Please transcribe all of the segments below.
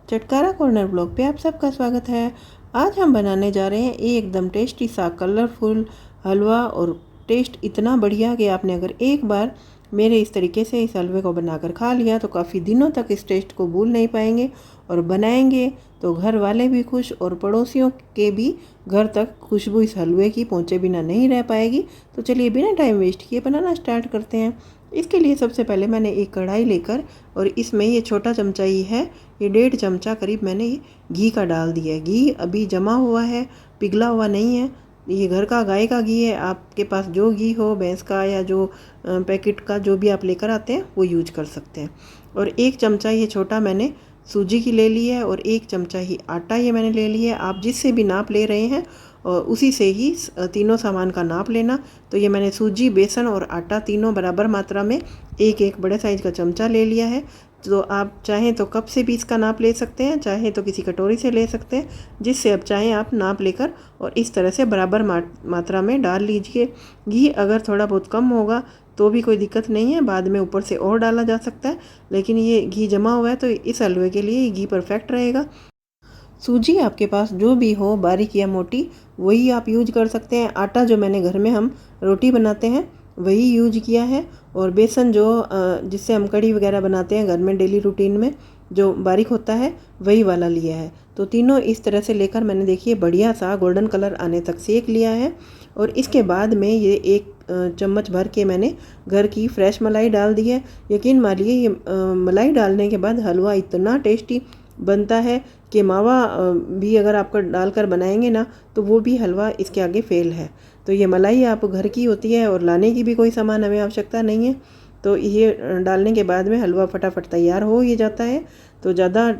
चटकारा corner blog पे आप सबका स्वागत है। आज हम बनाने जा रहे हैं एकदम टेस्टी सा कलरफुल हलवा और टेस्ट इतना बढ़िया कि आपने अगर एक बार मेरे इस तरीके से इस हलवे को बनाकर खा लिया तो काफ़ी दिनों तक इस टेस्ट को भूल नहीं पाएंगे। और बनाएंगे तो घर वाले भी खुश और पड़ोसियों के भी घर तक खुशबू इस हलवे की पहुँचे बिना नहीं रह पाएगी। तो चलिए बिना टाइम वेस्ट किए बनाना स्टार्ट करते हैं। इसके लिए सबसे पहले मैंने एक कढ़ाई लेकर और इसमें ये छोटा चमचा ही है, ये 1.5 चमचा करीब मैंने घी का डाल दिया है। घी अभी जमा हुआ है, पिघला हुआ नहीं है। ये घर का गाय का घी है, आपके पास जो घी हो भैंस का या जो पैकेट का जो भी आप लेकर आते हैं वो यूज कर सकते हैं। और 1 चमचा ये छोटा मैंने सूजी की ले ली है और 1 चमचा ही आटा ये मैंने ले लिया है। आप जिससे भी नाप ले रहे हैं और उसी से ही तीनों सामान का नाप लेना। तो ये मैंने सूजी, बेसन और आटा तीनों बराबर मात्रा में एक एक बड़े साइज़ का चमचा ले लिया है। तो आप चाहें तो कप से भी इसका नाप ले सकते हैं, चाहें तो किसी कटोरी से ले सकते हैं, जिससे अब चाहें आप नाप लेकर और इस तरह से बराबर मात्रा में डाल लीजिए। घी अगर थोड़ा बहुत कम होगा तो भी कोई दिक्कत नहीं है, बाद में ऊपर से और डाला जा सकता है, लेकिन ये घी जमा हुआ है तो इस हलवे के लिए घी परफेक्ट रहेगा। सूजी आपके पास जो भी हो, बारीक या मोटी, वही आप यूज कर सकते हैं। आटा जो मैंने घर में हम रोटी बनाते हैं वही यूज किया है। और बेसन जो जिससे हम कढ़ी वगैरह बनाते हैं घर में डेली रूटीन में, जो बारीक होता है वही वाला लिया है। तो तीनों इस तरह से लेकर मैंने देखिए बढ़िया सा गोल्डन कलर आने तक सेक लिया है। और इसके बाद में ये 1 चम्मच भर के मैंने घर की फ्रेश मलाई डाल दी है। यकीन मानिए ये मलाई डालने के बाद हलवा इतना टेस्टी बनता है कि मावा भी अगर आपका डालकर बनाएंगे ना तो वो भी हलवा इसके आगे फेल है। तो ये मलाई आप घर की होती है और लाने की भी कोई सामान हमें आवश्यकता नहीं है। तो ये डालने के बाद में हलवा फटाफट तैयार हो ही जाता है, तो ज़्यादा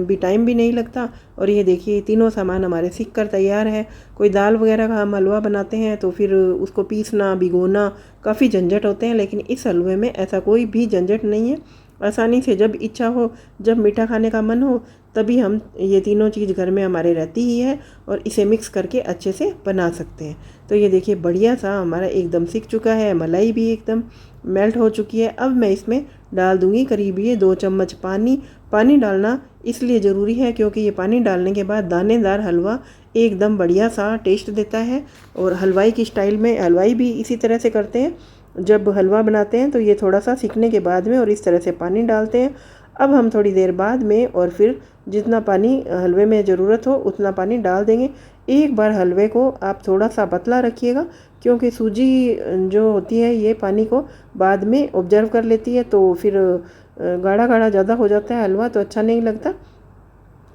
भी टाइम भी नहीं लगता। और ये देखिए तीनों सामान हमारे सीख कर तैयार है। कोई दाल वगैरह का हम हलवा बनाते हैं तो फिर उसको पीसना, भिगोना काफ़ी झंझट होते हैं, लेकिन इस हलवे में ऐसा कोई भी झंझट नहीं है। आसानी से जब इच्छा हो, जब मीठा खाने का मन हो, तभी हम ये तीनों चीज़ घर में हमारे रहती ही है और इसे मिक्स करके अच्छे से बना सकते हैं। तो ये देखिए बढ़िया सा हमारा एकदम सीख चुका है, मलाई भी एकदम मेल्ट हो चुकी है। अब मैं इसमें डाल दूंगी करीब ये 2 चम्मच पानी। पानी डालना इसलिए ज़रूरी है क्योंकि ये पानी डालने के बाद दानेदार हलवा एकदम बढ़िया सा टेस्ट देता है। और हलवाई की स्टाइल में हलवाई भी इसी तरह से करते हैं, जब हलवा बनाते हैं तो ये थोड़ा सा सीखने के बाद में और इस तरह से पानी डालते हैं। अब हम थोड़ी देर बाद में और फिर जितना पानी हलवे में ज़रूरत हो उतना पानी डाल देंगे। एक बार हलवे को आप थोड़ा सा पतला रखिएगा क्योंकि सूजी जो होती है ये पानी को बाद में ऑब्जर्व कर लेती है, तो फिर गाढ़ा गाढ़ा ज़्यादा हो जाता है हलवा, तो अच्छा नहीं लगता।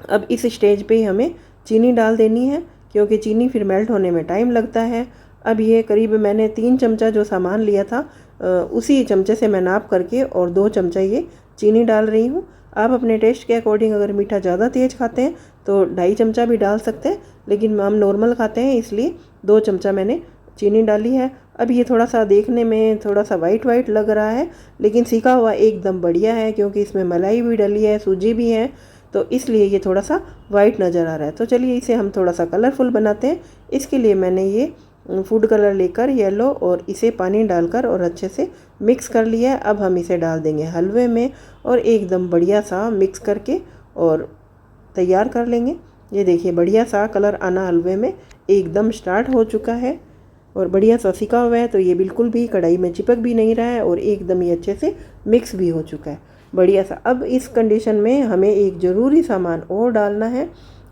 अब इस स्टेज पे ही हमें चीनी डाल देनी है क्योंकि चीनी फिर मेल्ट होने में टाइम लगता है। अब ये करीब मैंने 3 चमचा जो सामान लिया था उसी चमचे से मैं नाप करके और 2 चमचा ये चीनी डाल रही हूँ। आप अपने टेस्ट के अकॉर्डिंग अगर मीठा ज़्यादा तेज़ खाते हैं तो 2.5 चमचा भी डाल सकते हैं, लेकिन हम नॉर्मल खाते हैं इसलिए 2 चमचा मैंने चीनी डाली है। अब ये थोड़ा सा देखने में थोड़ा सा वाइट वाइट लग रहा है, लेकिन सीखा हुआ एकदम बढ़िया है क्योंकि इसमें मलाई भी डली है, सूजी भी है, तो इसलिए ये थोड़ा सा वाइट नज़र आ रहा है। तो चलिए इसे हम थोड़ा सा कलरफुल बनाते हैं। इसके लिए मैंने ये फूड कलर लेकर येलो और इसे पानी डालकर और अच्छे से मिक्स कर लिया है। अब हम इसे डाल देंगे हलवे में और एकदम बढ़िया सा मिक्स करके और तैयार कर लेंगे। ये देखिए बढ़िया सा कलर आना हलवे में एकदम स्टार्ट हो चुका है और बढ़िया सा सिका हुआ है, तो ये बिल्कुल भी कढ़ाई में चिपक भी नहीं रहा है और एकदम ही अच्छे से मिक्स भी हो चुका है बढ़िया सा। अब इस कंडीशन में हमें एक ज़रूरी सामान और डालना है।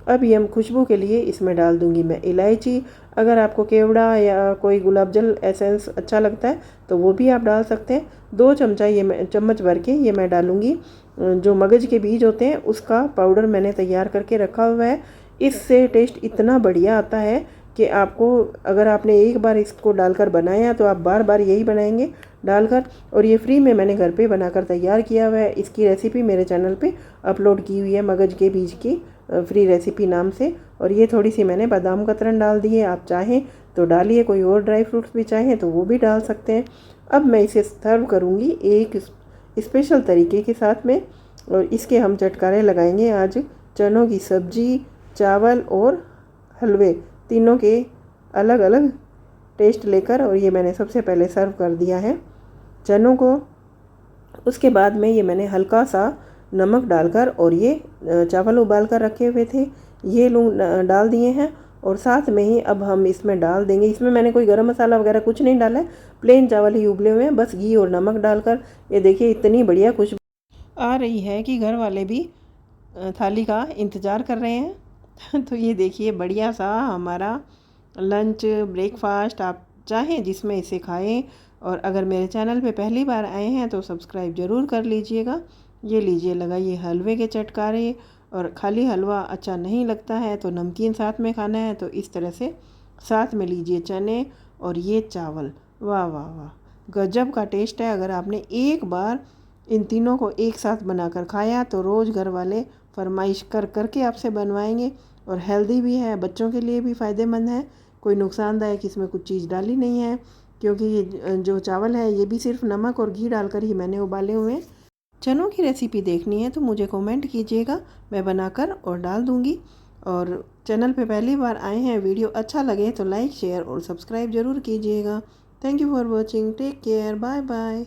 अब ये हम खुशबू के लिए इसमें डाल दूंगी मैं इलायची। अगर आपको केवड़ा या कोई गुलाब जल एसेंस अच्छा लगता है तो वो भी आप डाल सकते हैं। 2 चमचा ये चम्मच भर के ये मैं डालूंगी जो मगज के बीज होते हैं उसका पाउडर मैंने तैयार करके रखा हुआ है। इससे टेस्ट इतना बढ़िया आता है कि आपको, अगर आपने एक बार इसको डालकर बनाया तो आप बार बार यही बनाएंगे डालकर। और ये फ्री में मैंने घर पे बनाकर तैयार किया हुआ है। इसकी रेसिपी मेरे चैनल पे अपलोड की हुई है, मगज के बीज की फ्री रेसिपी नाम से। और ये थोड़ी सी मैंने बादाम कतरन डाल दी है, आप चाहें तो डालिए, कोई और ड्राई फ्रूट्स भी चाहें तो वो भी डाल सकते हैं। अब मैं इसे सर्व करूँगी एक स्पेशल तरीके के साथ में, और इसके हम चटकारे लगाएंगे आज चनों की सब्जी, चावल और हलवे तीनों के अलग अलग टेस्ट लेकर। और ये मैंने सबसे पहले सर्व कर दिया है चनों को। उसके बाद में ये मैंने हल्का सा नमक डालकर और ये चावल उबाल कर रखे हुए थे ये लोग डाल दिए हैं। और साथ में ही अब हम इसमें डाल देंगे, इसमें मैंने कोई गरम मसाला वगैरह कुछ नहीं डाला है, प्लेन चावल ही उबले हुए हैं, बस घी और नमक डालकर। ये देखिए इतनी बढ़िया खुशबू आ रही है कि घर वाले भी थाली का इंतज़ार कर रहे हैं। तो ये देखिए बढ़िया सा हमारा लंच ब्रेकफास्ट आप चाहें जिसमें इसे खाएं। और अगर मेरे चैनल पे पहली बार आए हैं तो सब्सक्राइब ज़रूर कर लीजिएगा। ये लीजिए लगाइए हलवे के चटकारे। और खाली हलवा अच्छा नहीं लगता है तो नमकीन साथ में खाना है तो इस तरह से साथ में लीजिए चने और ये चावल। वाह वाह वाह, गजब का टेस्ट है। अगर आपने एक बार इन तीनों को एक साथ बनाकर खाया तो रोज़ घर वाले फरमाइश कर करके आपसे बनवाएंगे। और हेल्दी भी है, बच्चों के लिए भी फ़ायदेमंद है, कोई नुकसानदायक इसमें कुछ चीज़ डाली नहीं है। क्योंकि ये जो चावल है ये भी सिर्फ नमक और घी डालकर ही मैंने उबाले हुए हैं। चनों की रेसिपी देखनी है तो मुझे कमेंट कीजिएगा, मैं बनाकर और डाल दूँगी। और चैनल पे पहली बार आए हैं, वीडियो अच्छा लगे तो लाइक शेयर और सब्सक्राइब ज़रूर कीजिएगा। Thank you for watching, take care, bye bye.